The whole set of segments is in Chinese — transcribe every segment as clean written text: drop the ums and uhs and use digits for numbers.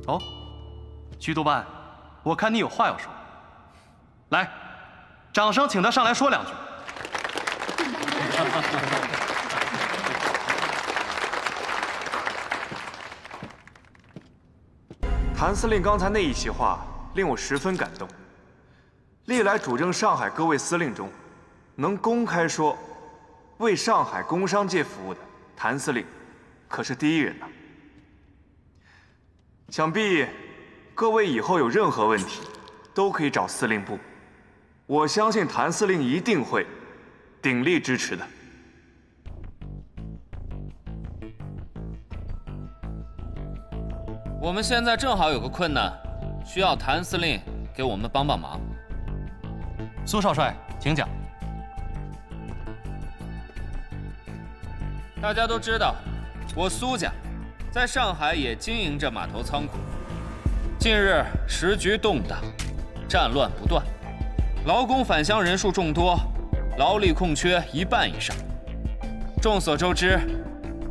哦，徐督办，我看你有话要说。来，掌声请他上来说两句。谭司令刚才那一席话令我十分感动。历来主政上海各位司令中，能公开说为上海工商界服务的谭司令，可是第一人呐。想必各位以后有任何问题，都可以找司令部，我相信谭司令一定会鼎力支持的。我们现在正好有个困难，需要谭司令给我们帮帮忙。苏少帅，请讲。大家都知道，我苏家在上海也经营着码头仓库。近日时局动荡，战乱不断，劳工返乡人数众多，劳力空缺1半以上。众所周知，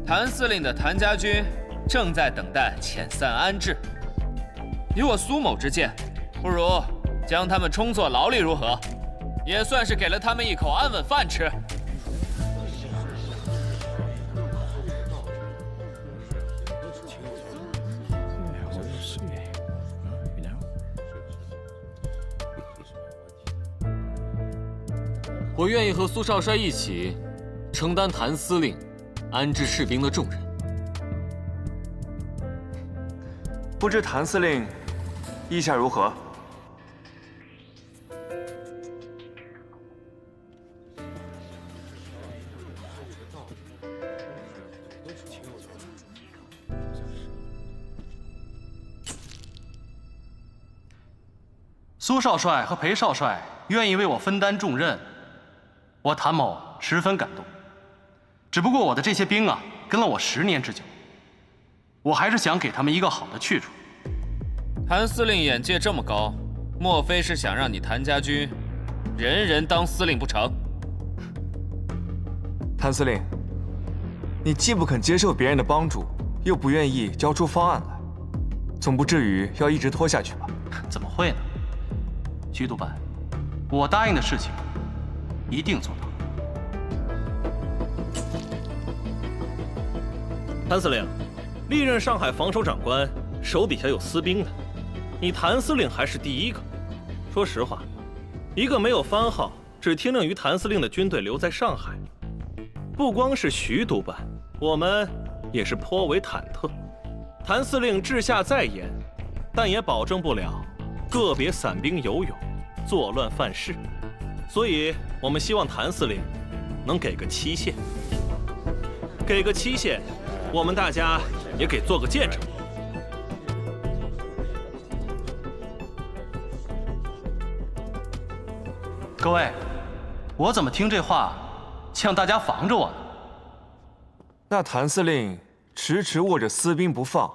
谭司令的谭家军正在等待遣散安置。以我苏某之见，不如将他们充作劳力如何？也算是给了他们一口安稳饭吃。我愿意和苏少帅一起承担谭司令安置士兵的重任。不知谭司令意下如何？苏少帅和裴少帅愿意为我分担重任，我谭某十分感动。只不过我的这些兵啊，跟了我10年之久，我还是想给他们一个好的去处。谭司令眼界这么高，莫非是想让你谭家军人人当司令不成？谭司令，你既不肯接受别人的帮助，又不愿意交出方案来，总不至于要一直拖下去吧？怎么会呢？徐督办，我答应的事情一定做到。谭司令，历任上海防守长官手底下有私兵的，你谭司令还是第一个。说实话，一个没有番号、只听令于谭司令的军队留在上海，不光是徐督办，我们也是颇为忐忑。谭司令治下再严，但也保证不了个别散兵游勇、作乱犯事，所以我们希望谭司令能给个期限。给个期限，我们大家也给做个见证。各位，我怎么听这话像大家防着我呢？那谭司令迟迟握着私兵不放，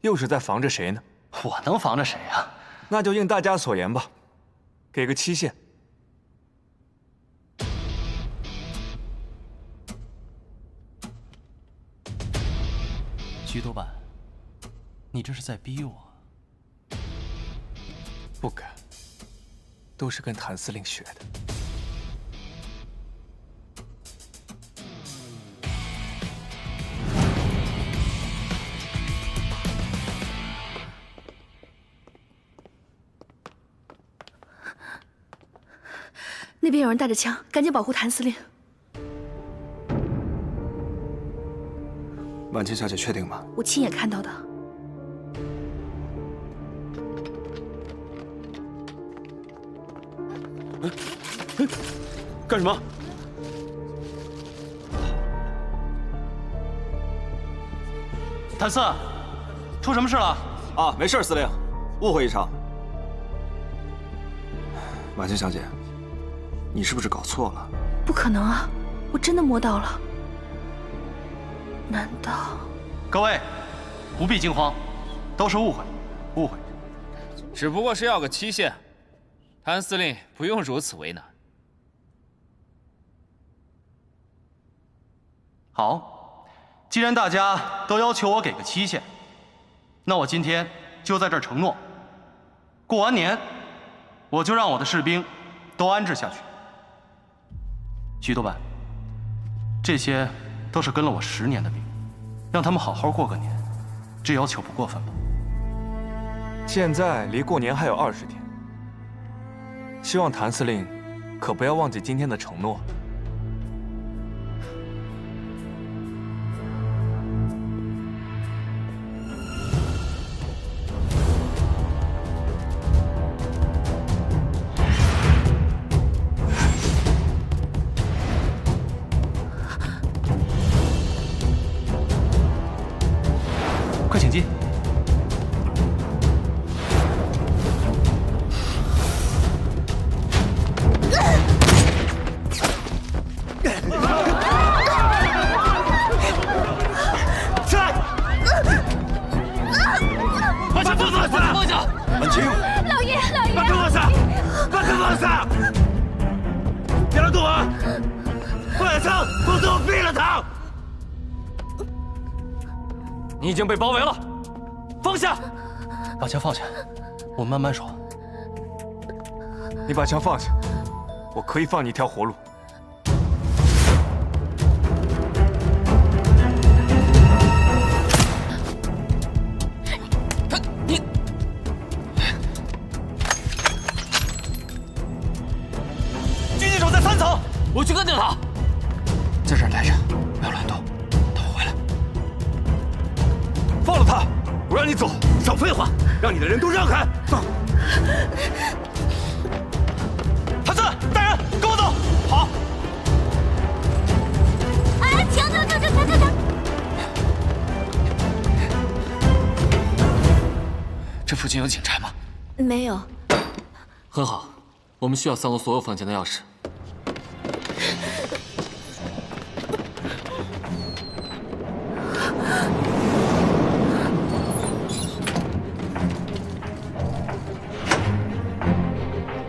又是在防着谁呢？我能防着谁呀？那就应大家所言吧，给个期限。徐督办，你这是在逼我？不敢，都是跟谭司令学的。那边有人带着枪，赶紧保护谭司令。婉清小姐确定吗？我亲眼看到的。干什么？谭四，出什么事了？啊，没事，司令，误会一场。婉清小姐，你是不是搞错了？不可能啊，我真的摸到了。难道？各位，不必惊慌，都是误会，误会。只不过是要个期限，谭司令不用如此为难。好，既然大家都要求我给个期限，那我今天就在这儿承诺，过完年，我就让我的士兵都安置下去。徐督办，这些都是跟了我10年的兵，让他们好好过个年，这要求不过分吧？现在离过年还有20天，希望谭司令可不要忘记今天的承诺。快请进。把枪放下！放下！满清，老爷，老爷，把枪放下！把枪放下！别乱动啊！放下枪，否则我毙了他！你已经被包围了，放下！把枪放下，我慢慢说。你把枪放下，我可以放你一条活路。你狙击手在3层，我去干掉他。在这儿待着，不要乱动，等我回来。放了他！我让你走，少废话，让你的人都让开！放！谭四，带人跟我走。好。哎，停！这附近有警察吗？没有。很好，我们需要3楼所有房间的钥匙。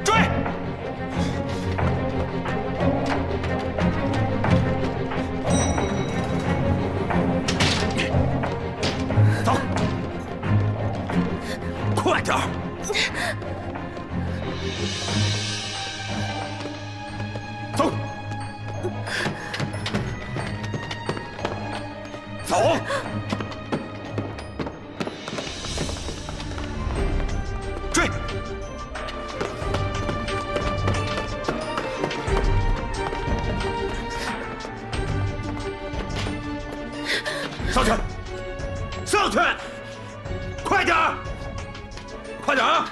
追！走，快点儿！走，走！追！上去！上去！快点儿！快点儿啊！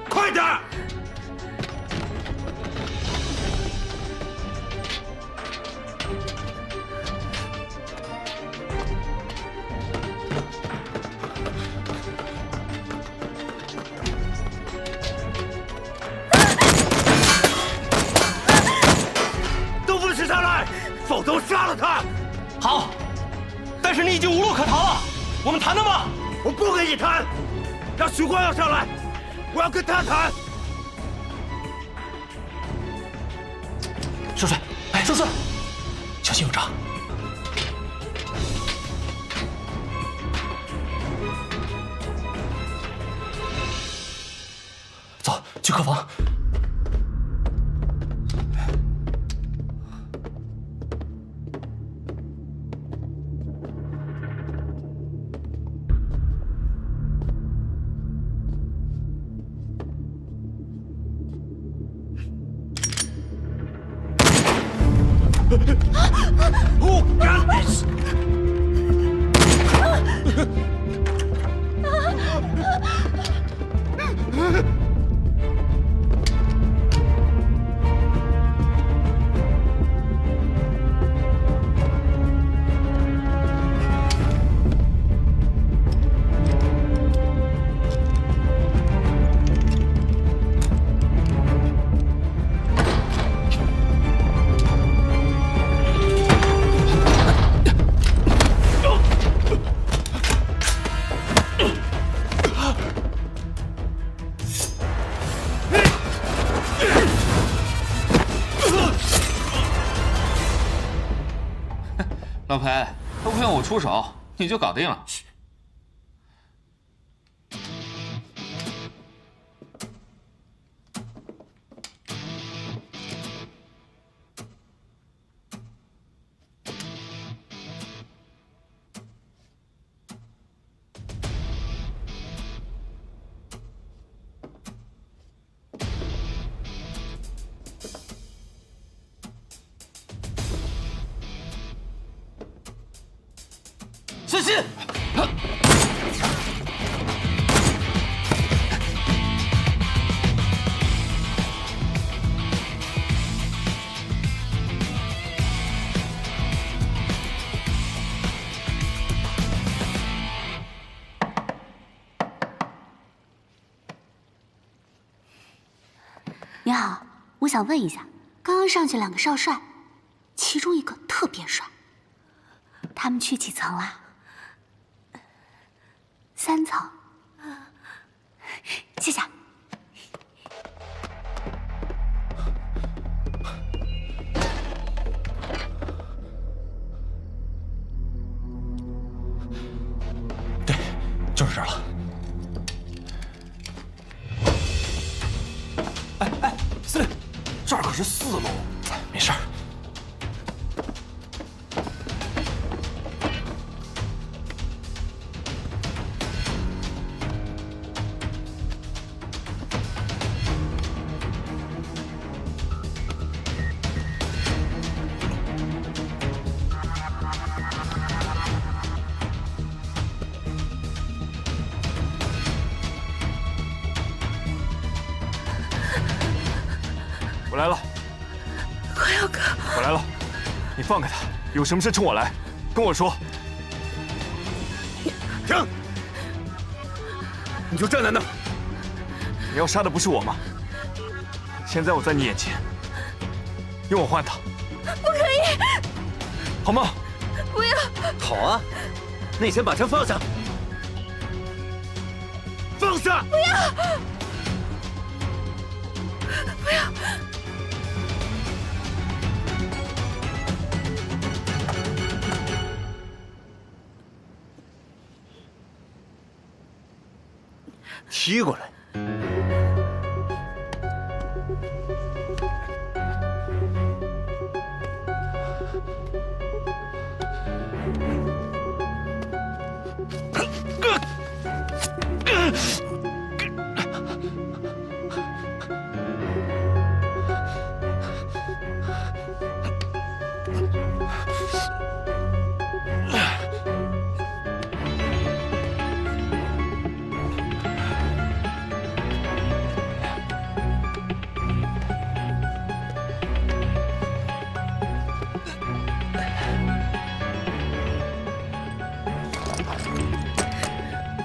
快点儿！都不许上来，否则我杀了他！好，但是你已经无路可逃了。我们谈谈吧。我不跟你谈，让徐光耀上来，我要跟他谈。顺顺，哎，顺顺，小心有诈。走，去客房。不敢！老裴，都不用我出手，你就搞定了。小心！你好，我想问一下，刚刚上去2个少帅，其中一个特别帅，他们去几层啦？3层。谢谢。对，就是这儿了。哎，司令，这儿可是4楼。没事儿。我来了，光耀哥，我来了，你放开他，有什么事冲我来，跟我说。停！你就站在那儿。你要杀的不是我吗？现在我在你眼前，用我换他。不可以，好吗？不要！好啊，那你先把枪放下。放下！不要！不要！踢过来。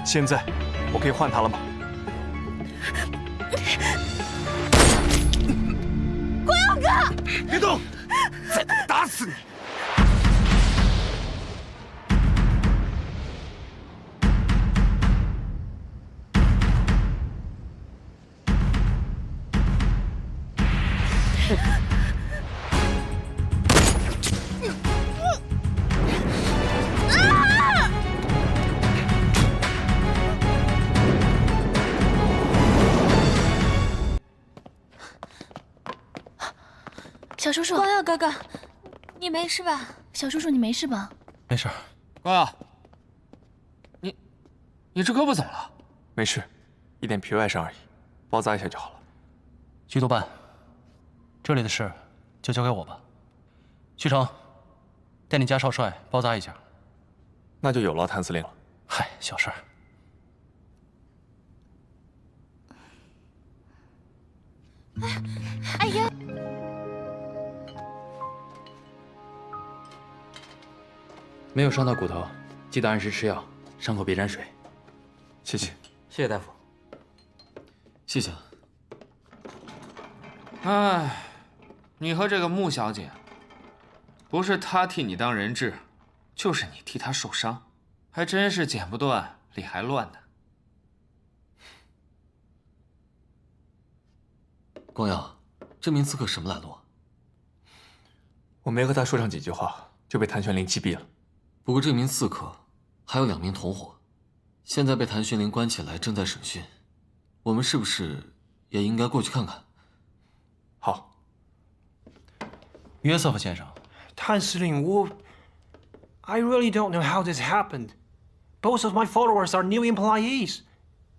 现在我可以换他了吗？光耀哥，别动，再打死你！小叔叔，光耀哥哥，你没事吧？小叔叔，你没事吧？没事儿。光耀，你这胳膊怎么了？没事，一点皮外伤而已，包扎一下就好了。局督办，这里的事就交给我吧。徐成，带你家少帅包扎一下。那就有劳谭司令了。嗨，小事儿。哎呀！没有伤到骨头，记得按时吃药，伤口别沾水。谢谢。谢谢大夫。谢谢。哎，你和这个穆小姐，不是她替你当人质，就是你替她受伤，还真是剪不断，理还乱呢。光耀，这名刺客什么来路？我没和他说上几句话，就被谭玄龄击毙了。不过这名刺客还有2名同伙，现在被谭玄龄关起来，正在审讯。我们是不是也应该过去看看？好。约瑟夫先生，谭司令，I really don't know how this happened. Both of my followers are new employees.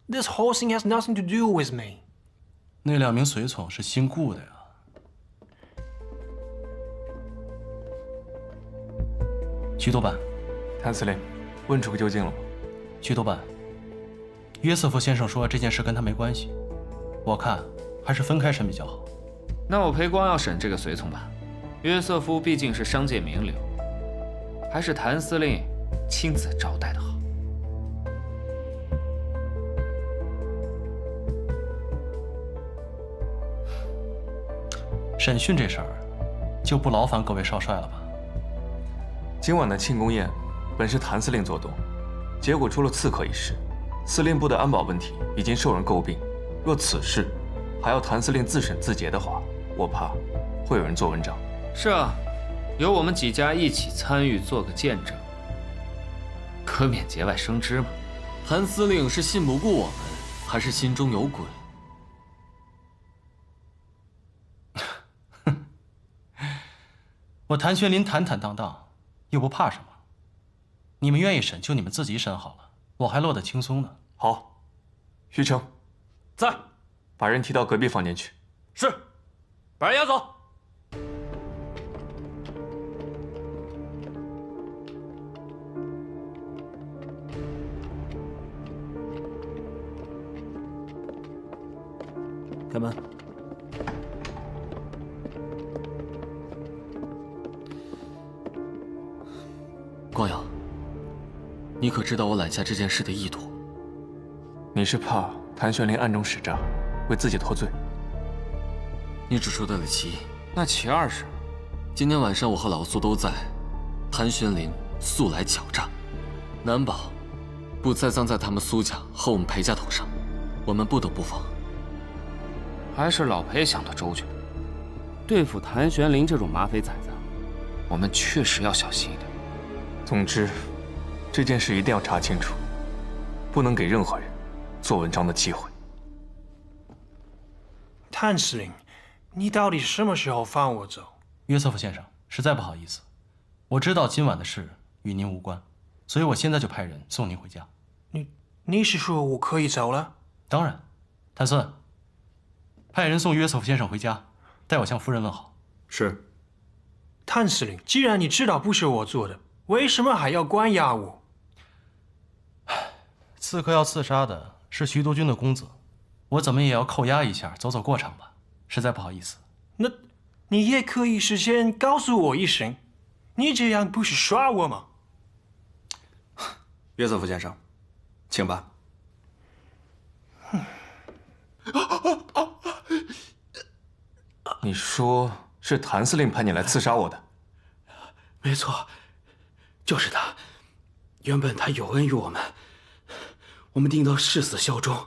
This whole thing has nothing to do with me. 那2名随从是新雇的呀。局督办，谭司令，问出个究竟了吗？徐督办，约瑟夫先生说这件事跟他没关系，我看还是分开审比较好。那我裴光要审这个随从吧。约瑟夫毕竟是商界名流，还是谭司令亲自招待的好。审讯这事儿，就不劳烦各位少帅了吧？今晚的庆功宴本是谭司令做东，结果出了刺客一事，司令部的安保问题已经受人诟病。若此事还要谭司令自审自结的话，我怕会有人做文章。是啊，由我们几家一起参与做个见证，可免节外生枝嘛。谭司令是信不过我们，还是心中有鬼？我谭玄林坦坦荡荡，又不怕什么。你们愿意审就你们自己审好了，我还落得轻松呢。好，徐成，在，把人提到隔壁房间去。是，把人押走。开门。光耀，你可知道我揽下这件事的意图？你是怕谭玄林暗中使诈，为自己脱罪？你只说对了其一，那其二是，今天晚上我和老苏都在，谭玄林素来狡诈，难保不栽赃在他们苏家和我们裴家头上，我们不得不防。还是老裴想得周全。对付谭玄林这种马匪崽子，我们确实要小心一点。总之，这件事一定要查清楚，不能给任何人做文章的机会。谭司令，你到底什么时候放我走？约瑟夫先生，实在不好意思，我知道今晚的事与您无关，所以我现在就派人送您回家。你是说我可以走了？当然，谭孙，派人送约瑟夫先生回家，代我向夫人问好。是。谭司令，既然你知道不是我做的，为什么还要关押我？刺客要刺杀的是徐督军的公子，我怎么也要扣押一下，走走过场吧。实在不好意思。那，你也可以事先告诉我一声，你这样不是耍我吗？约瑟夫先生，请吧。你说是谭司令派你来刺杀我的？没错，就是他。原本他有恩于我们，我们定得誓死效忠。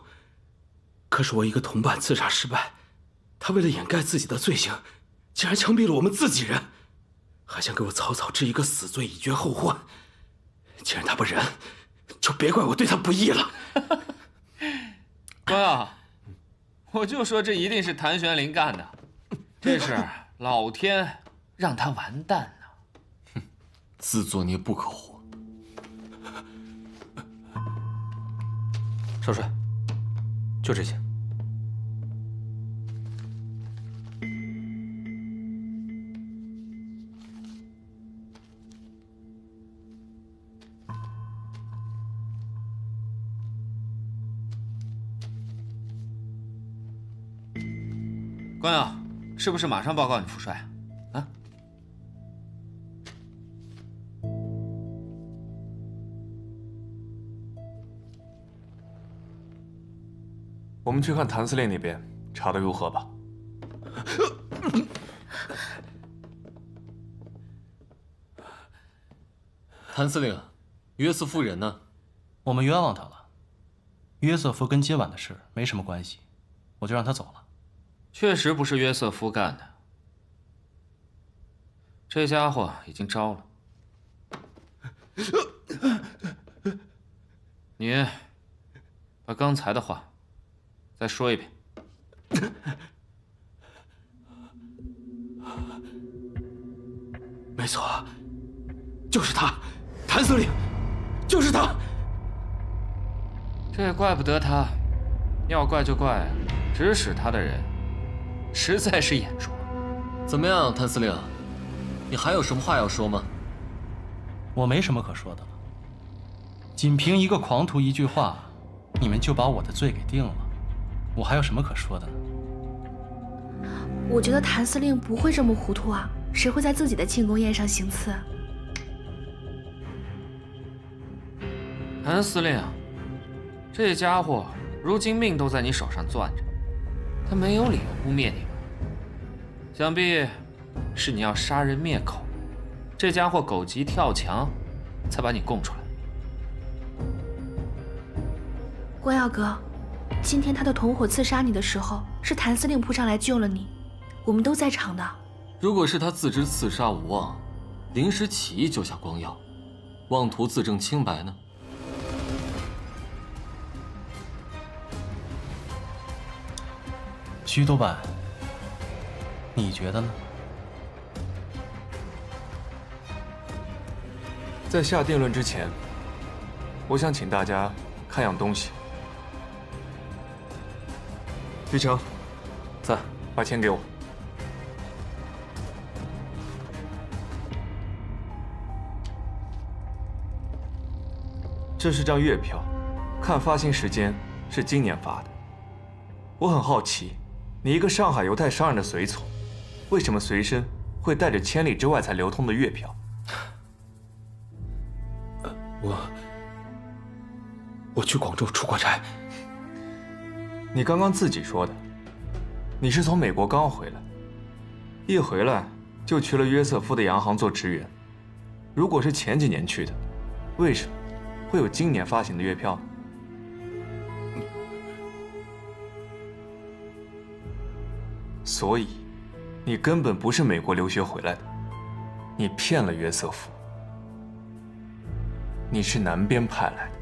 可是我一个同伴刺杀失败，他为了掩盖自己的罪行，竟然枪毙了我们自己人，还想给我草草治一个死罪以绝后患。既然他不仁，就别怪我对他不义了。光耀，我就说这一定是谭玄林干的，这是老天让他完蛋呢。哼，自作孽不可活。少帅，就这些。光耀，是不是马上报告你父帅啊？啊？我们去看谭司令那边查得如何吧。谭司令，约瑟夫人呢？我们冤枉他了。约瑟夫跟今晚的事没什么关系，我就让他走了。确实不是约瑟夫干的，这家伙已经招了。你把刚才的话再说一遍。没错，就是他，谭司令，就是他。这也怪不得他，要怪就怪指使他的人实在是眼拙。怎么样，谭司令，你还有什么话要说吗？我没什么可说的了。仅凭一个狂徒一句话，你们就把我的罪给定了，我还有什么可说的呢？我觉得谭司令不会这么糊涂啊，谁会在自己的庆功宴上行刺？谭司令，这家伙如今命都在你手上攥着，他没有理由污蔑你吧？想必是你要杀人灭口，这家伙狗急跳墙，才把你供出来。光耀哥，今天他的同伙刺杀你的时候，是谭司令扑上来救了你，我们都在场的。如果是他自知刺杀无望，临时起意救下光耀，妄图自证清白呢？徐督办，你觉得呢？在下定论之前，我想请大家看样东西。玉成，在，把钱给我。这是张月票，看发行时间是今年发的。我很好奇，你一个上海犹太商人的随从，为什么随身会带着千里之外才流通的月票？我去广州出过差。你刚刚自己说的，你是从美国刚回来，一回来就去了约瑟夫的洋行做职员。如果是前几年去的，为什么会有今年发行的月票呢？所以，你根本不是美国留学回来的，你骗了约瑟夫，你是南边派来的。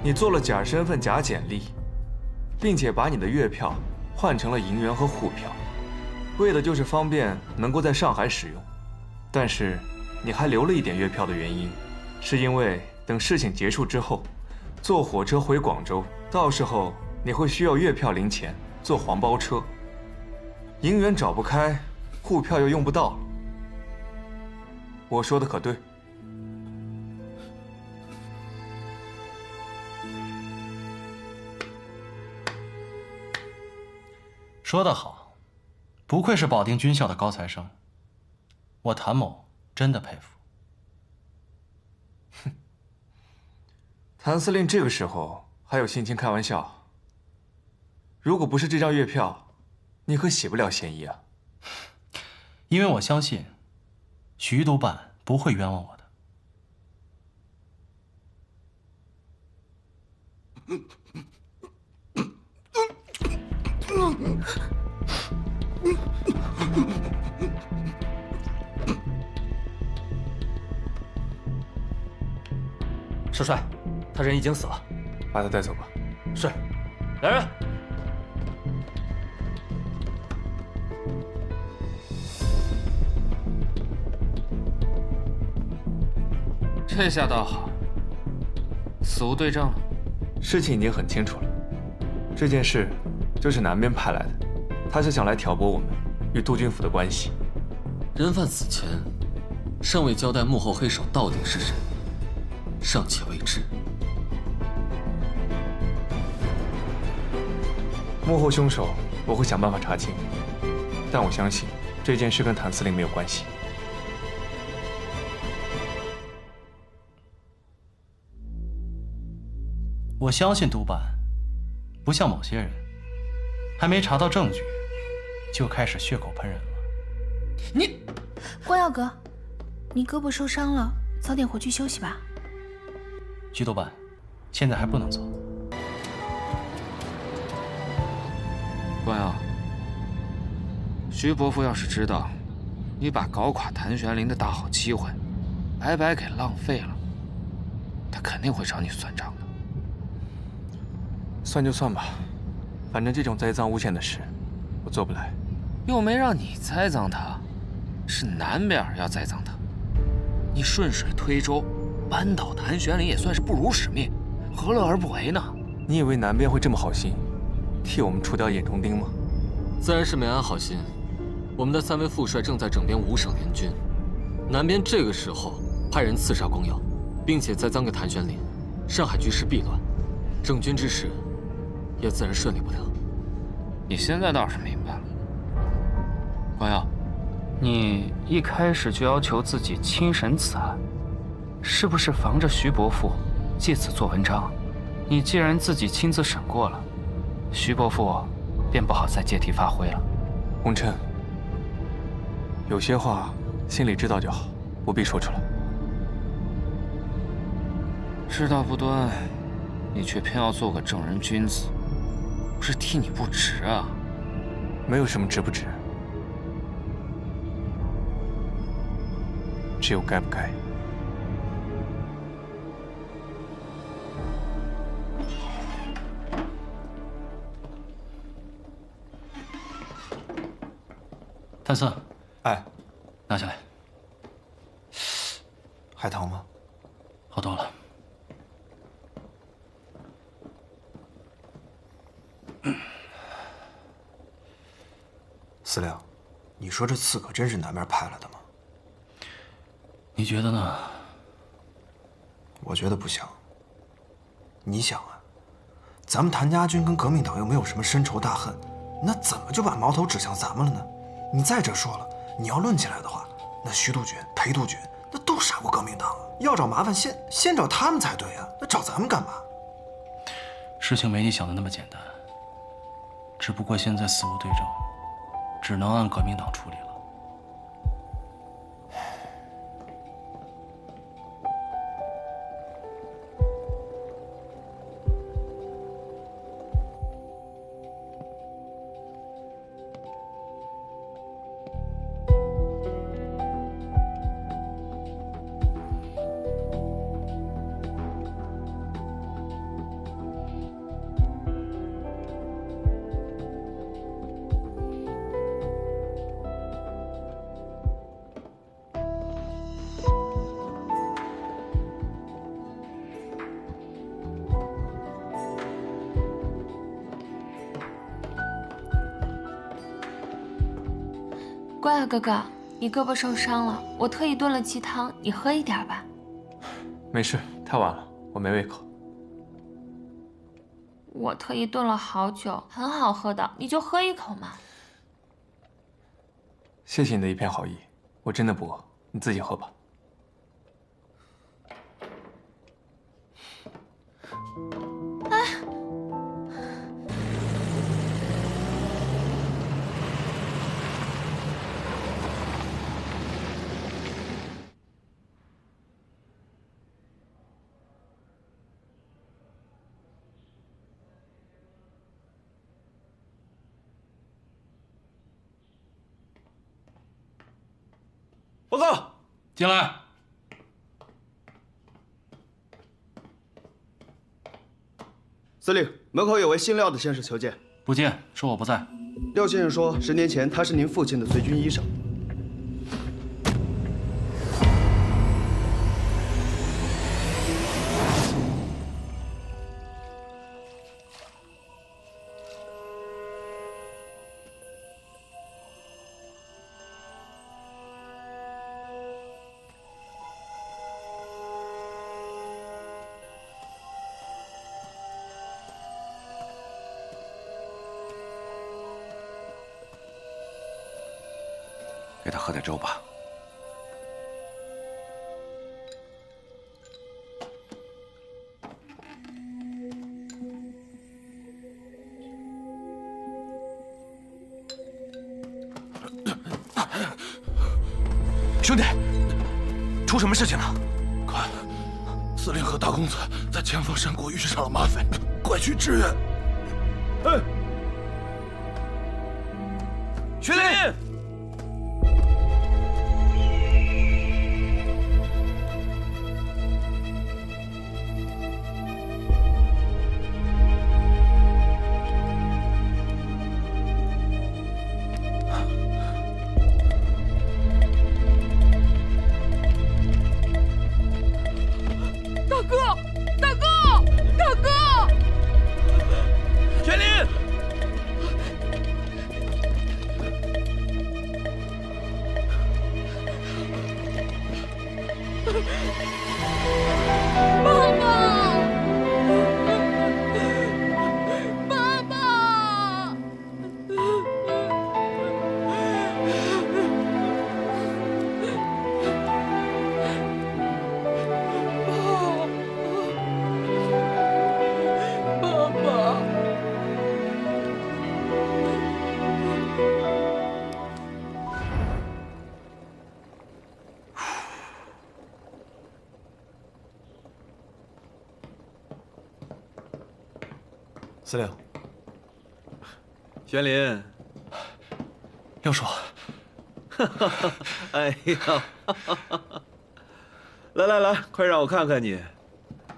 你做了假身份、假简历，并且把你的月票换成了银元和沪票，为的就是方便能够在上海使用。但是你还留了一点月票的原因，是因为等事情结束之后，坐火车回广州，到时候你会需要月票零钱，坐黄包车，银元找不开，沪票又用不到了。我说的可对？说得好，不愧是保定军校的高材生，我谭某真的佩服。哼，谭司令这个时候还有心情开玩笑？如果不是这张月票，你可洗不了嫌疑啊。因为我相信，徐督办不会冤枉我的。少帅，他人已经死了，把他带走吧。是，来人。这下倒好，死无对证了。事情已经很清楚了，这件事就是南边派来的，他是想来挑拨我们与督军府的关系。人犯死前，尚未交代幕后黑手到底是谁，尚且未知。幕后凶手，我会想办法查清，但我相信这件事跟谭司令没有关系。我相信督办，不像某些人，还没查到证据，就开始血口喷人了。你，光耀哥，你胳膊受伤了，早点回去休息吧。徐督办，现在还不能走。光耀，徐伯父要是知道你把搞垮谭玄龄的大好机会白白给浪费了，他肯定会找你算账的。算就算吧，反正这种栽赃诬陷的事，我做不来。又没让你栽赃他，是南边要栽赃他。你顺水推舟，扳倒谭玄龄也算是不辱使命，何乐而不为呢？你以为南边会这么好心，替我们除掉眼中钉吗？自然是没安好心。我们的3位副帅正在整编5省联军，南边这个时候派人刺杀光耀，并且栽赃给谭玄林，上海局势必乱，整军之事也自然顺利不了。你现在倒是明白了，光耀，你一开始就要求自己亲审此案，是不是防着徐伯父借此做文章？你既然自己亲自审过了，徐伯父便不好再借题发挥了。洪琛，有些话心里知道就好，不必说出来。知道不端，你却偏要做个正人君子，我是替你不值啊。没有什么值不值，只有该不该。谭四，哎，拿下来。还疼吗？好多了。司令，你说这刺可真是南边派来的吗？你觉得呢？我觉得不像。你想啊，咱们谭家军跟革命党又没有什么深仇大恨，那怎么就把矛头指向咱们了呢？你再者说了，你要论起来的话，那徐督军、裴督军那都杀过革命党啊，要找麻烦先找他们才对啊，那找咱们干嘛？事情没你想的那么简单，只不过现在死无对证，只能按革命党处理了。乖啊，哥哥，你胳膊受伤了，我特意炖了鸡汤，你喝一点吧。没事，太晚了，我没胃口。我特意炖了好久，很好喝的，你就喝一口嘛。谢谢你的一片好意，我真的不饿，你自己喝吧。哎。报告，进来。司令，门口有位姓廖的先生求见。不见，说我不在。廖先生说，10年前他是您父亲的随军医生。给他喝点粥吧。兄弟，出什么事情了？快，司令和大公子在前方山谷遇上了马匪，快去支援！哎，学林。大哥！全林！司令，玄林，六叔，哎呀，来来来，快让我看看你。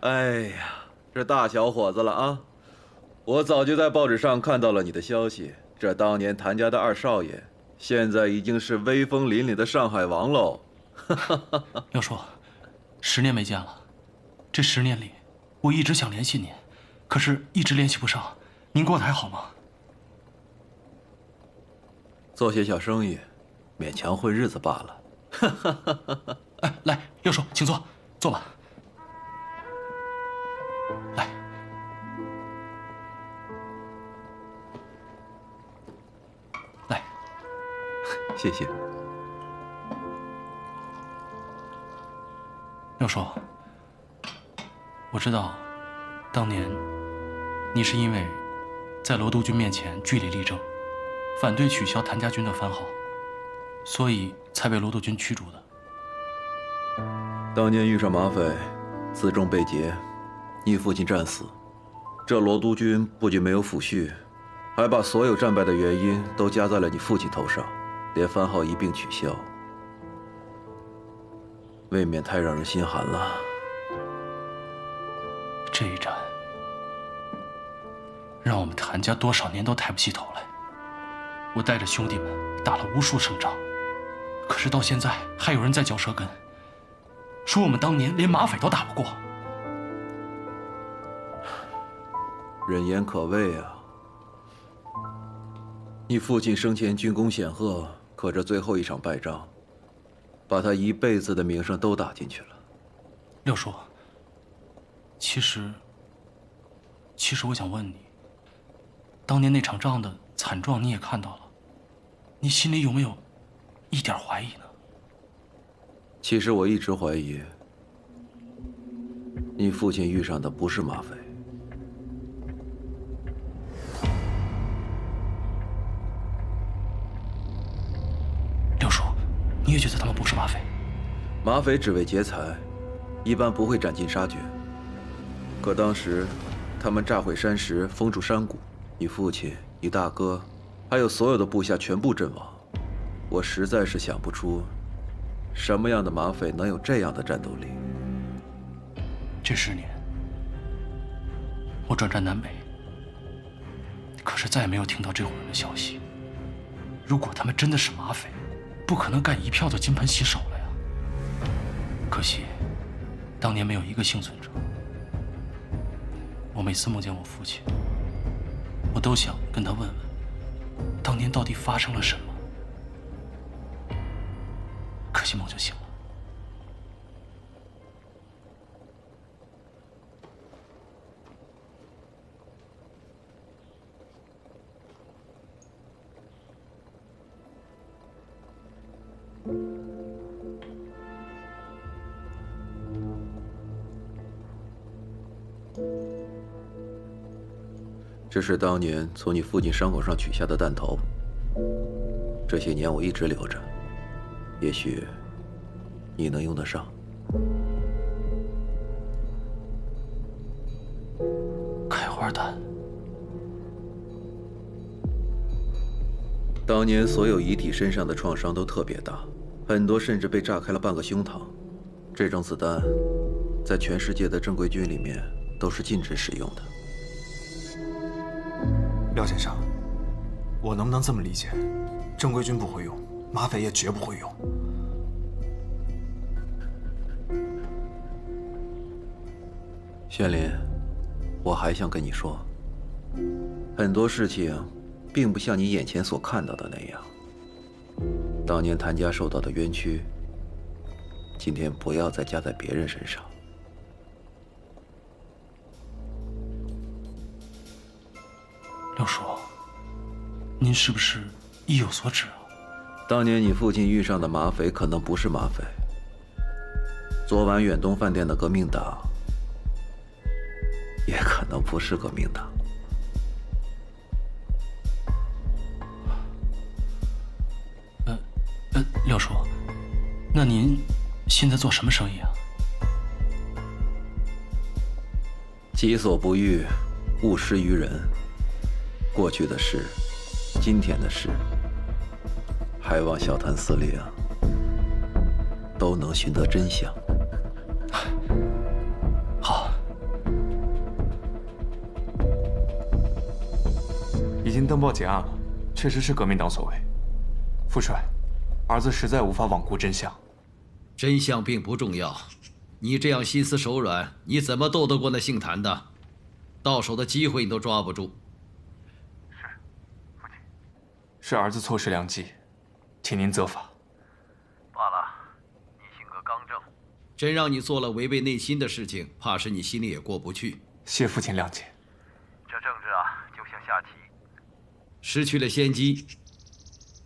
哎呀，这大小伙子了啊！我早就在报纸上看到了你的消息，这当年谭家的二少爷，现在已经是威风凛凛的上海王喽。六叔，10年没见了，这10年里，我一直想联系您。可是，一直联系不上，您过得还好吗？做些小生意，勉强混日子罢了。哎，来，六叔，请坐，坐吧。来，来，谢谢。六叔，我知道，当年。你是因为在罗督军面前据理力争，反对取消谭家军的番号，所以才被罗督军驱逐的。当年遇上马匪，辎重被劫，你父亲战死，这罗督军不仅没有抚恤，还把所有战败的原因都加在了你父亲头上，连番号一并取消，未免太让人心寒了。这一战。让我们谭家多少年都抬不起头来。我带着兄弟们打了无数胜仗，可是到现在还有人在嚼舌根，说我们当年连马匪都打不过。人言可畏啊！你父亲生前军功显赫，可这最后一场败仗，把他一辈子的名声都打进去了。六叔，其实我想问你。当年那场仗的惨状你也看到了，你心里有没有一点怀疑呢？其实我一直怀疑，你父亲遇上的不是马匪。六叔，你也觉得他们不是马匪？马匪只为劫财，一般不会斩尽杀绝。可当时，他们炸毁山石，封住山谷。你父亲、你大哥，还有所有的部下全部阵亡，我实在是想不出，什么样的马匪能有这样的战斗力。这10年，我转战南北，可是再也没有听到这伙人的消息。如果他们真的是马匪，不可能干一票就金盆洗手了呀。可惜，当年没有一个幸存者。我每次梦见我父亲。我都想跟他问问，当年到底发生了什么。可惜梦就醒了。这是当年从你父亲伤口上取下的弹头，这些年我一直留着，也许你能用得上。开花弹。当年所有遗体身上的创伤都特别大，很多甚至被炸开了半个胸膛。这种子弹，在全世界的正规军里面都是禁止使用的。廖先生，我能不能这么理解？正规军不会用，马匪也绝不会用。玄林，我还想跟你说，很多事情并不像你眼前所看到的那样。当年谭家受到的冤屈，今天不要再加在别人身上。廖叔，您是不是意有所指啊？当年你父亲遇上的马匪可能不是马匪，昨晚远东饭店的革命党也可能不是革命党。廖叔，那您现在做什么生意啊？己所不欲，勿施于人。过去的事，今天的事，还望小谭司令都能寻得真相。好。已经登报结案了，确实是革命党所为。副帅，儿子实在无法罔顾真相。真相并不重要，你这样心慈手软，你怎么斗得过那姓谭的？到手的机会你都抓不住。是儿子错失良机，请您责罚。罢了，你性格刚正，真让你做了违背内心的事情，怕是你心里也过不去。谢父亲谅解。这政治就像下棋，失去了先机，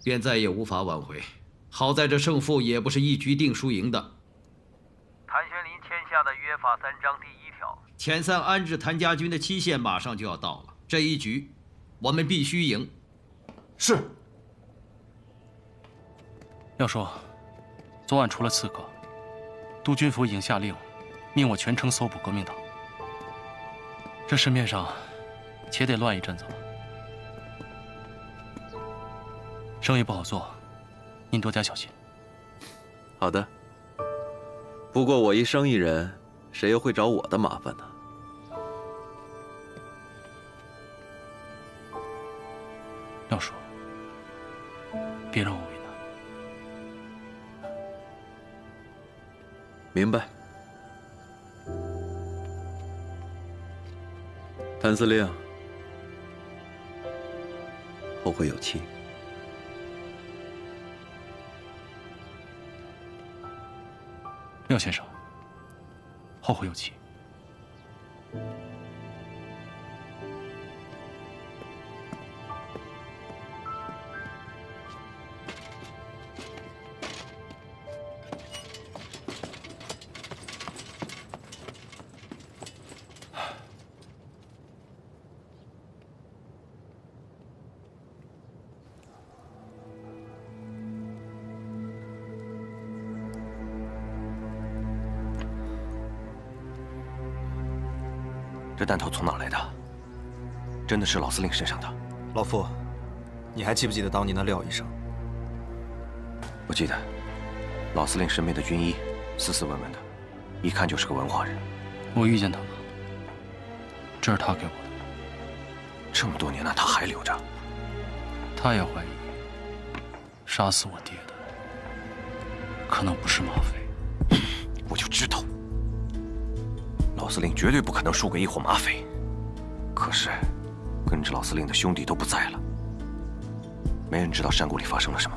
便再也无法挽回。好在这胜负也不是一局定输赢的。谭玄林签下的约法3章第1条，遣散安置谭家军的期限马上就要到了，这一局我们必须赢。是。廖叔，昨晚除了刺客，督军府已经下令，命我全城搜捕革命党。这市面上且得乱一阵子了，生意不好做，您多加小心。好的。不过我一生意人，谁又会找我的麻烦呢？廖叔，别让我为难。明白。谭司令，后会有期。廖先生，后会有期。这弹头从哪来的？真的是老司令身上的？老傅，你还记不记得当年的廖医生？我记得，老司令身边的军医斯斯文文的，一看就是个文化人。我遇见他了，这是他给我的。这么多年了，他还留着。他也怀疑，杀死我爹的可能不是马匪。我就知道。老司令绝对不可能输给一伙马匪，可是，跟着老司令的兄弟都不在了，没人知道山谷里发生了什么。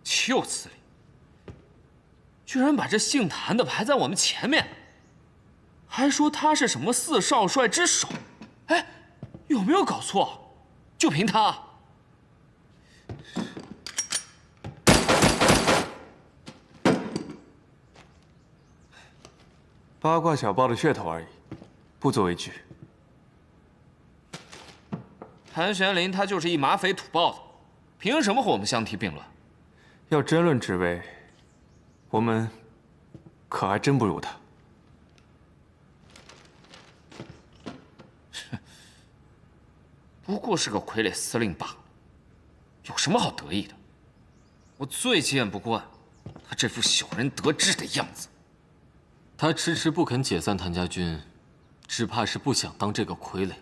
就司令，居然把这姓谭的排在我们前面，还说他是什么4少帅之首，哎，有没有搞错？就凭他？八卦小报的噱头而已，不足为惧。谭玄林他就是一马匪土包子，凭什么和我们相提并论？要争论职位，我们可还真不如他。不过是个傀儡司令罢了，有什么好得意的？我最见不惯他这副小人得志的样子。他迟迟不肯解散谭家军，只怕是不想当这个傀儡。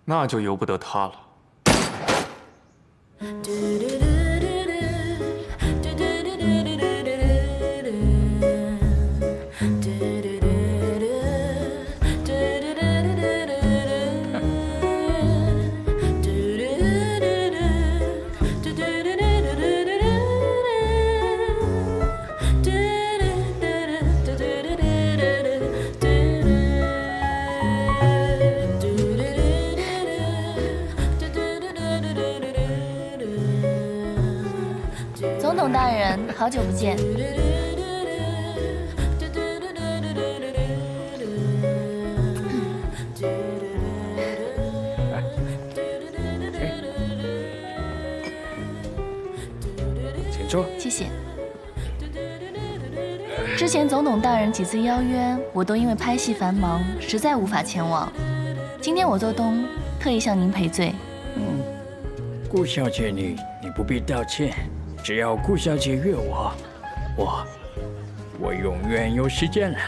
那就由不得他了。总统大人，好久不见。请坐。谢谢。之前总统大人几次邀约，我都因为拍戏繁忙，实在无法前往。今天我做东，特意向您赔罪。顾小姐，你不必道歉，只要顾小姐约我永远有时间了。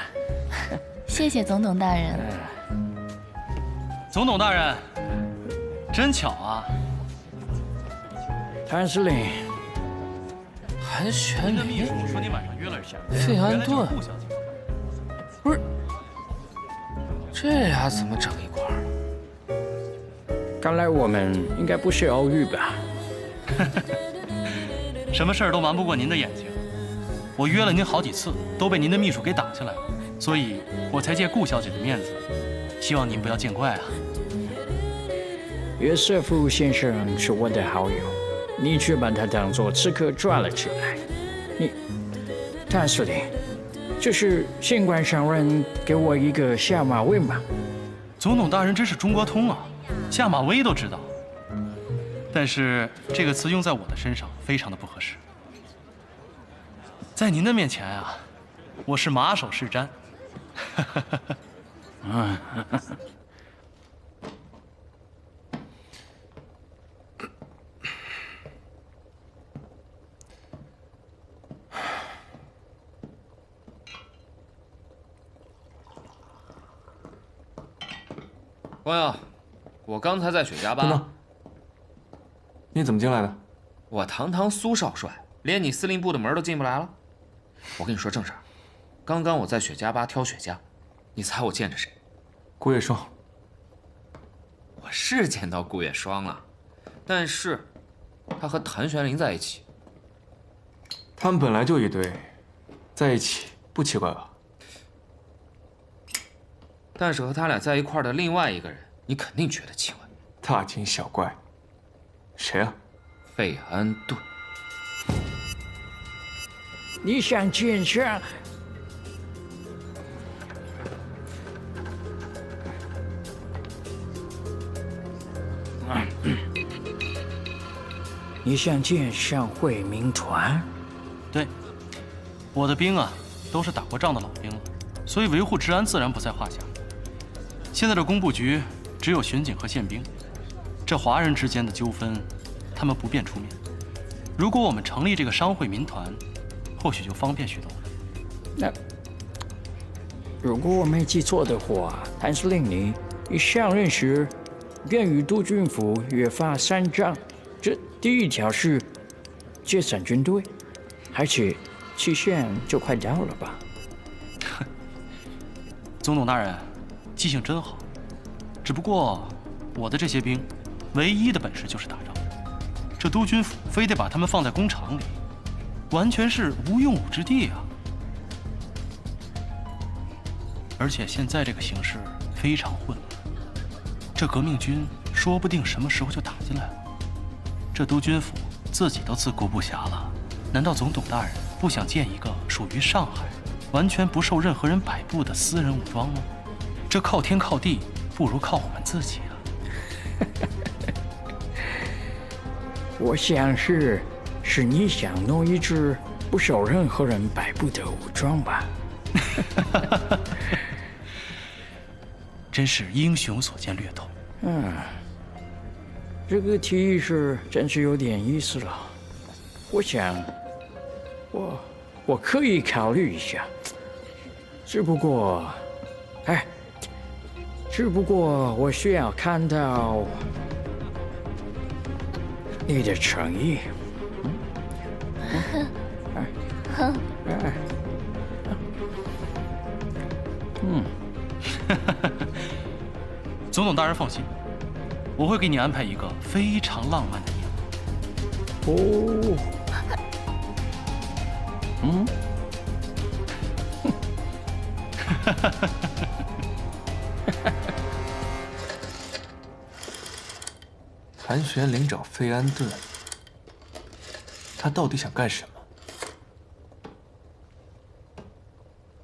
谢谢总统大人。总统大人，真巧啊！谭司令，韩玄您的秘林书说您晚上约了谁？费安顿原来就是顾小姐。不是，这俩怎么整一块儿？看来我们应该不是偶遇吧？什么事儿都瞒不过您的眼睛。我约了您好几次，都被您的秘书给挡下来了，所以我才借顾小姐的面子，希望您不要见怪啊。约瑟夫先生是我的好友，你却把他当作刺客抓了起来。谭司令，这是新官上任给我一个下马威吗？总统大人真是中国通啊，下马威都知道。但是这个词用在我的身上非常的不合适。在您的面前啊，我是马首是瞻。光耀，我刚才在雪茄吧。你怎么进来的？我堂堂苏少帅，连你司令部的门都进不来了。我跟你说正事儿，刚刚我在雪茄吧挑雪茄，你猜我见着谁？顾月霜。我是见到顾月霜了，但是他和谭玄林在一起。他们本来就一对，在一起不奇怪吧？但是和他俩在一块儿的另外一个人，你肯定觉得奇怪。大惊小怪。谁啊？费安顿。你想见上？你想见上会民团？对，我的兵啊，都是打过仗的老兵了，所以维护治安自然不在话下。现在的工部局只有巡警和宪兵，这华人之间的纠纷，他们不便出面。如果我们成立这个商会民团，或许就方便许多。那如果我没记错的话，谭司令你上任时便与督军府约法3章，这第一条是解散军队，而且期限就快到了吧？总统大人，记性真好。只不过我的这些兵，唯一的本事就是打仗。这督军府非得把他们放在工厂里，完全是无用武之地啊！而且现在这个形势非常混乱，这革命军说不定什么时候就打进来了。这督军府自己都自顾不暇了，难道总统大人不想建一个属于上海、完全不受任何人摆布的私人武装吗？这靠天靠地，不如靠我们自己啊！我想是你想弄一支不受任何人摆布的武装吧？真是英雄所见略同。这个提议真是有点意思了。我想，我可以考虑一下。只不过我需要看到你的诚意。总统大人放心，我会给你安排一个非常浪漫的夜晚。谭玄领找费安顿，他到底想干什么？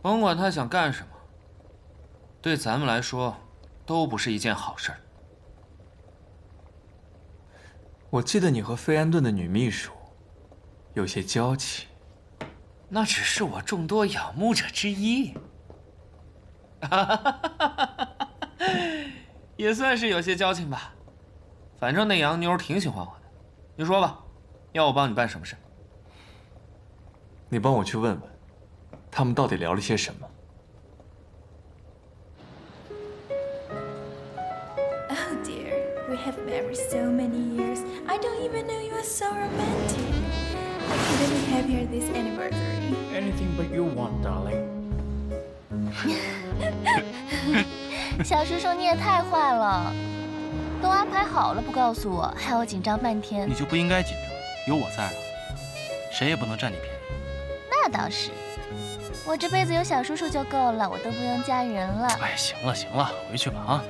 甭管他想干什么，对咱们来说都不是一件好事儿。我记得你和费安顿的女秘书有些交情。那只是我众多仰慕者之一，也算是有些交情吧。反正那洋妞挺喜欢我的，你说吧，要我帮你办什么事？你帮我去问问，他们到底聊了些什么。Oh dear, we have married so many years. I don't even know you are so romantic. I couldn't be happier this anniversary. Anything but you want, darling. 小叔叔，你也太坏了，都安排好了不告诉我，害我紧张半天。你就不应该紧张，有我在啊，谁也不能占你便宜。那倒是，我这辈子有小叔叔就够了，我都不用嫁人了。哎，行了行了，回去吧啊，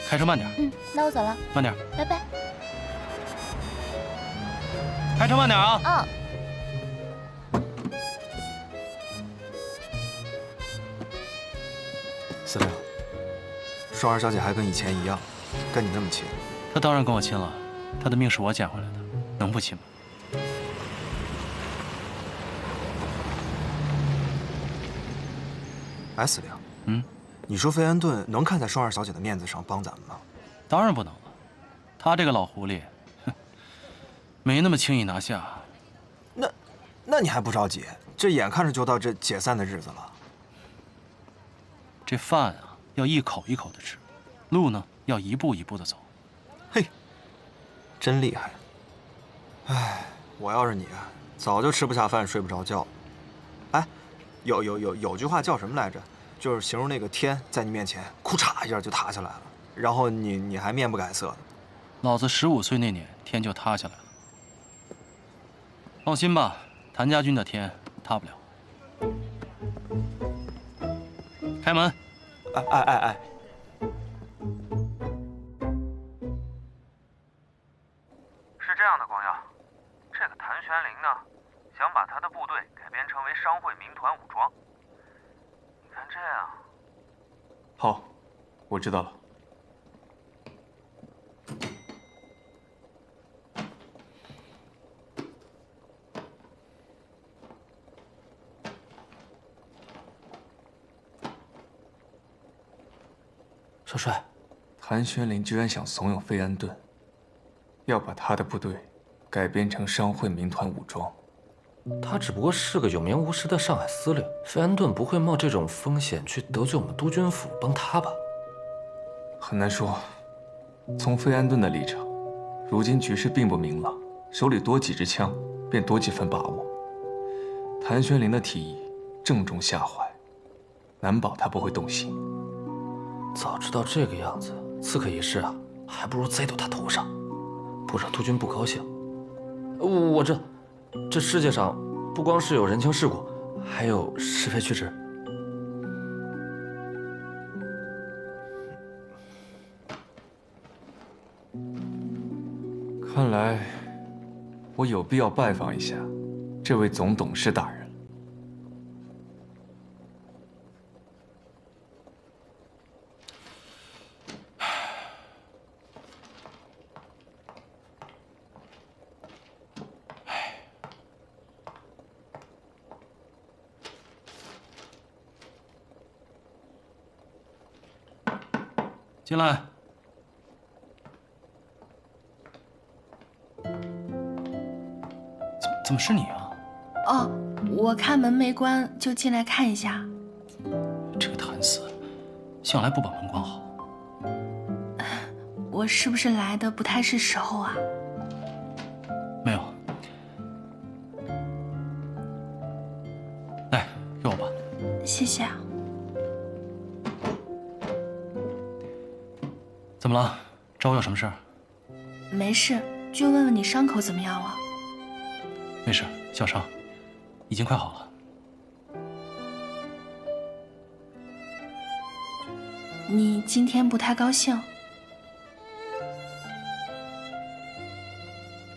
开车慢点。嗯，那我走了，慢点，拜拜。开车慢点啊。嗯。司令，双儿小姐还跟以前一样，跟你那么亲。她当然跟我亲了，她的命是我捡回来的，能不亲吗？哎，司令，你说费安顿能看在双儿小姐的面子上帮咱们吗？当然不能了，他这个老狐狸，哼，没那么轻易拿下。那你还不着急？这眼看着就到这解散的日子了。这饭啊，要一口一口的吃，路呢要一步一步的走。嘿，真厉害！哎，我要是你，早就吃不下饭，睡不着觉。哎，有句话叫什么来着？就是形容那个天在你面前，库嚓一下就塌下来了，然后你还面不改色的。老子15岁那年，天就塌下来了。放心吧，谭家军的天塌不了。开门！哎！是这样的，光耀，这个谭玄灵呢，想把他的部队改编成为商会民团武装。你看这样。好，我知道了。少帅，谭玄灵居然想怂恿费安顿，要把他的部队改编成商会民团武装。他只不过是个有名无实的上海司令，费安顿不会冒这种风险去得罪我们督军府帮他吧？很难说。从费安顿的立场，如今局势并不明朗，手里多几支枪，便多几分把握。谭玄灵的提议正中下怀，难保他不会动心。早知道这个样子，刺客一事啊，还不如栽到他头上，不惹督军不高兴。我这世界上不光是有人情世故，还有是非曲直。看来我有必要拜访一下这位总董事大人。进来。怎么是你啊？哦，我看门没关，就进来看一下。这个谭四，向来不把门关好。我是不是来的不太是时候啊？没有。来，给我吧。谢谢啊。怎么了？找我有什么事儿？没事，就问问你伤口怎么样了。没事，小伤，已经快好了。你今天不太高兴？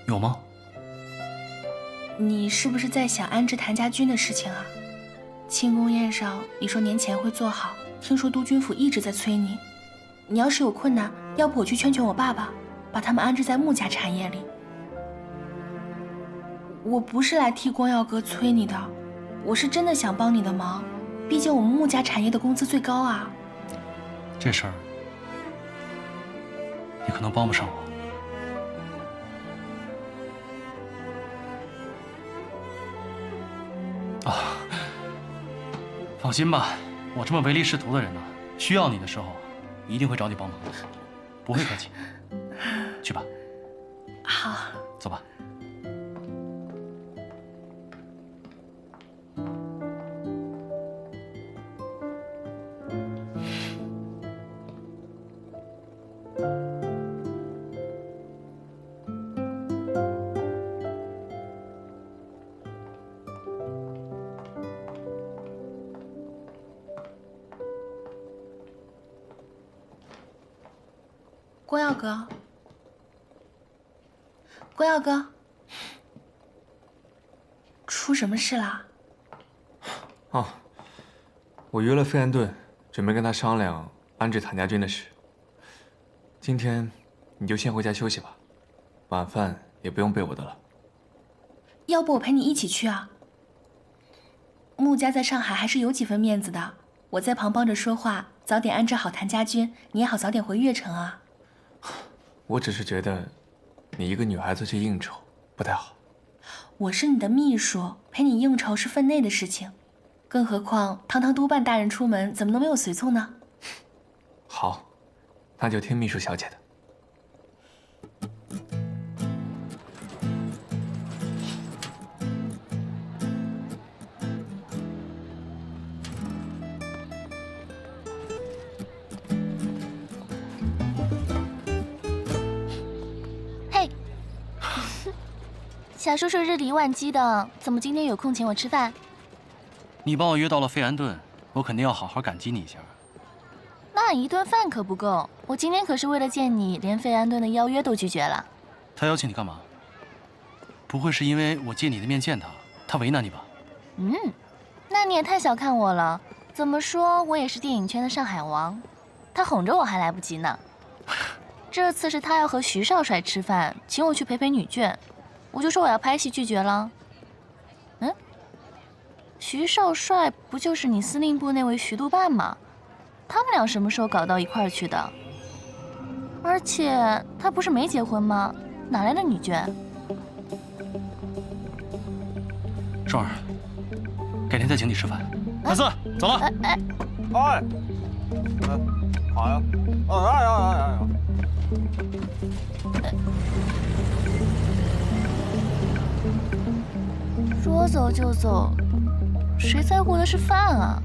有吗？你是不是在想安置谭家军的事情啊？庆功宴上你说年前会做好，听说督军府一直在催你。你要是有困难，要不我去劝劝我爸爸，把他们安置在穆家产业里。我不是来替光耀哥催你的，我是真的想帮你的忙，毕竟我们穆家产业的工资最高啊。这事儿你可能帮不上我。啊，放心吧，我这么唯利是图的人呢，需要你的时候一定会找你帮忙的，不会客气。去吧。好，走吧。光耀哥，光耀哥，出什么事啦？哦，我约了费安顿，准备跟他商量安置谭家军的事。今天你就先回家休息吧，晚饭也不用备我的了。要不我陪你一起去啊？穆家在上海还是有几分面子的，我在旁帮着说话，早点安置好谭家军，你也好早点回悦城啊。我只是觉得，你一个女孩子去应酬不太好。我是你的秘书，陪你应酬是分内的事情，更何况堂堂督办大人出门，怎么能没有随从呢？好，那就听秘书小姐的。小叔叔日理万机的，怎么今天有空请我吃饭？你帮我约到了费安顿，我肯定要好好感激你一下。那一顿饭可不够，我今天可是为了见你，连费安顿的邀约都拒绝了。他邀请你干嘛？不会是因为我借你的面见他，他为难你吧？那你也太小看我了。怎么说，我也是电影圈的上海王，他哄着我还来不及呢。这次是他要和徐少帅吃饭，请我去陪陪女眷。我就说我要拍戏，拒绝了。徐少帅不就是你司令部那位徐督办吗？他们俩什么时候搞到一块儿去的？而且他不是没结婚吗？哪来的女眷？双儿，改天再请你吃饭。谭四，走了。好呀。说走就走，谁在乎的是饭啊？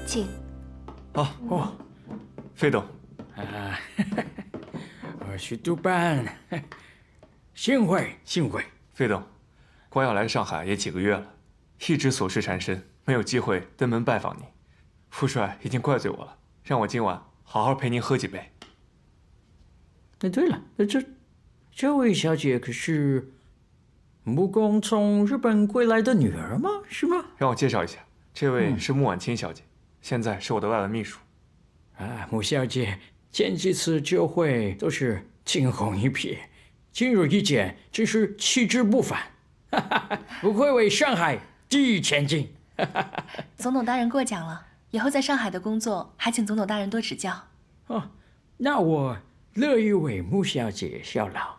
请。费董。我是督办，幸会。费董，光耀来上海也几个月了，一直琐事缠身，没有机会登门拜访您。副帅已经怪罪我了，让我今晚好好陪您喝几杯。对了，这位小姐可是穆公从日本归来的女儿吗？是吗？让我介绍一下，这位是穆婉清小姐，现在是我的外文秘书。穆小姐前几次酒会都是惊鸿一瞥，今日一见真是气质不凡，不愧为上海第一千金。总统大人过奖了，以后在上海的工作还请总统大人多指教。那我乐意为穆小姐效劳。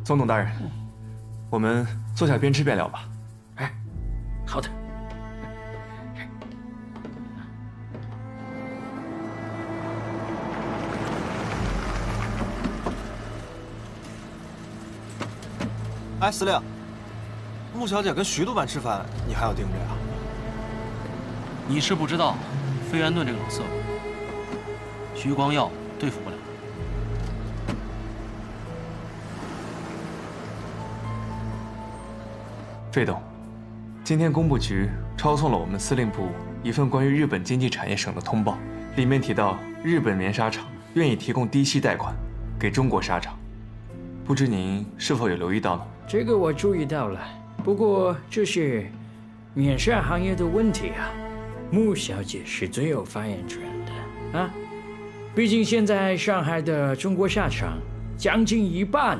总统大人，我们坐下边吃边聊吧。好的。哎，司令，穆小姐跟徐督办吃饭，你还要盯着呀？你是不知道，飞安顿这个老色鬼，徐光耀对付不了。费董，今天工部局抄送了我们司令部一份关于日本经济产业省的通报，里面提到日本棉纱厂愿意提供低息贷款给中国纱厂，不知您是否有留意到呢？这个我注意到了，不过这是棉纱行业的问题啊，穆小姐是最有发言权的啊。毕竟现在上海的中国纱厂将近一半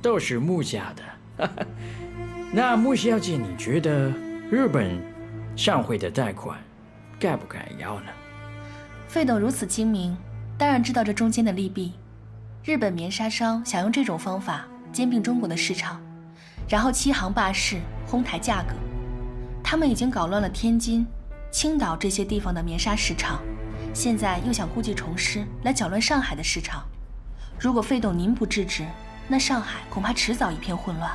都是穆家的。那穆小姐，你觉得日本商会的贷款该不该要呢？费董如此精明，当然知道这中间的利弊。日本棉纱商想用这种方法兼并中国的市场，然后欺行霸市，哄抬价格。他们已经搞乱了天津、青岛这些地方的棉纱市场，现在又想故技重施来搅乱上海的市场。如果费董您不制止，那上海恐怕迟早一片混乱。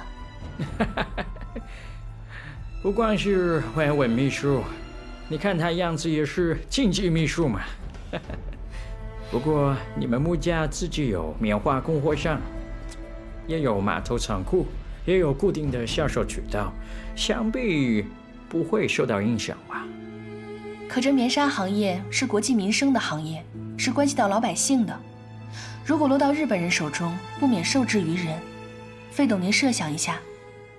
不光是外文秘书，你看他样子也是经济秘书嘛。不过你们穆家自己有棉花供货商，也有码头仓库，也有固定的销售渠道，想必不会受到影响吧？可这棉纱行业是国计民生的行业，是关系到老百姓的。如果落到日本人手中，不免受制于人。费董，您设想一下，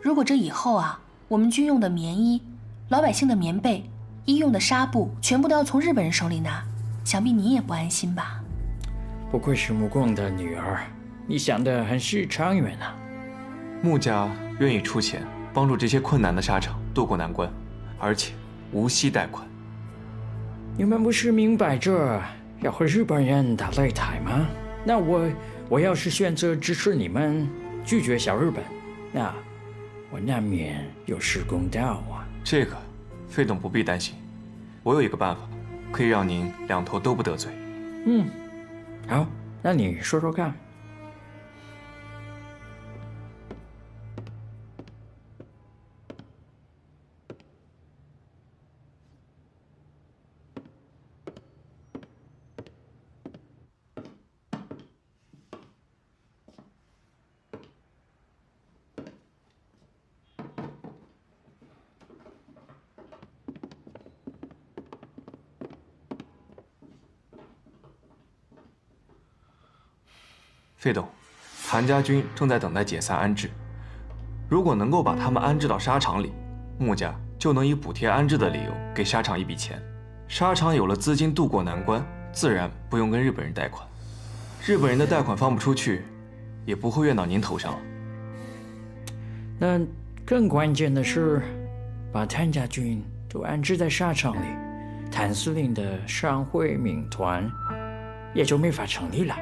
如果这以后啊，我们军用的棉衣、老百姓的棉被、医用的纱布，全部都要从日本人手里拿，想必你也不安心吧？不愧是穆公的女儿，你想得很是长远啊。穆家愿意出钱帮助这些困难的纱厂渡过难关，而且无息贷款。你们不是明摆着要和日本人打擂台吗？那我要是选择支持你们，拒绝小日本，那我难免有失公道啊。这个，费董不必担心，我有一个办法，可以让您两头都不得罪。好，那你说说看。费董，谭家军正在等待解散安置。如果能够把他们安置到纱厂里，穆家就能以补贴安置的理由给纱厂一笔钱。纱厂有了资金渡过难关，自然不用跟日本人贷款。日本人的贷款放不出去，也不会怨到您头上。那更关键的是，把谭家军都安置在纱厂里，谭司令的商会民团也就没法成立了。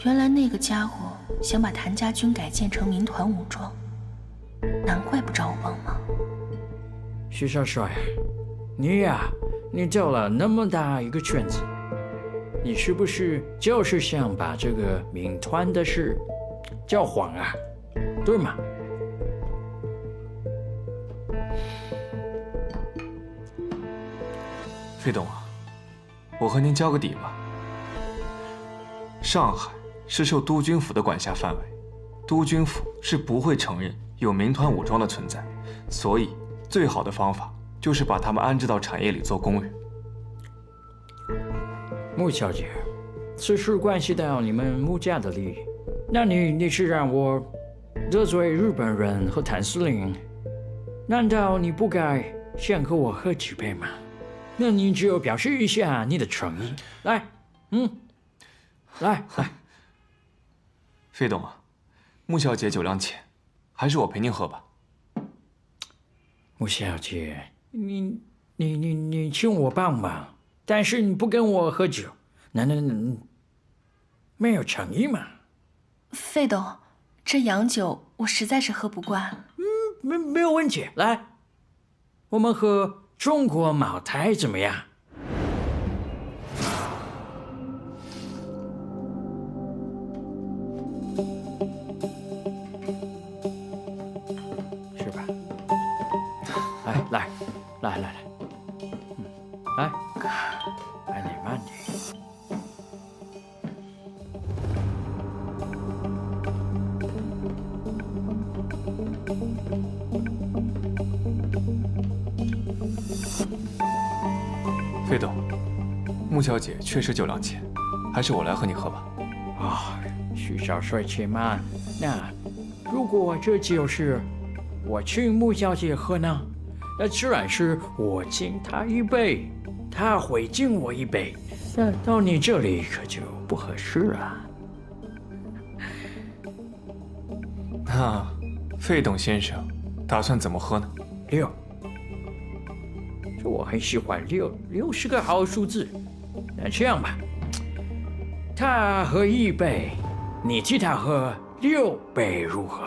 原来那个家伙想把谭家军改建成民团武装，难怪不找我帮忙。徐少帅，你呀，你绕了那么大一个圈子，你是不是就是想把这个民团的事叫黄啊？对吗？费董啊，我和您交个底吧。上海是受督军府的管辖范围，督军府是不会承认有民团武装的存在，所以最好的方法就是把他们安置到产业里做工人。穆小姐，此事关系到你们穆家的利益，那你是让我得罪日本人和谭司令？难道你不该先和我喝几杯吗？那你就表示一下你的诚意。来，来。费董啊，穆小姐酒量浅，还是我陪您喝吧。穆小姐，你请我帮忙，但是你不跟我喝酒，那没有诚意嘛？费董，这洋酒我实在是喝不惯。没有问题，来，我们喝中国茅台怎么样？来，来，慢点，慢点。费董，穆小姐确实酒量浅，还是我来和你喝吧。啊，徐少帅，且慢。那如果这酒是我请穆小姐喝呢？那自然是我敬她一杯，她会敬我一杯。那到你这里可就不合适啊。那费董先生打算怎么喝呢？6。我很喜欢6是个好数字。那这样吧，他喝1杯，你替他喝6杯，如何？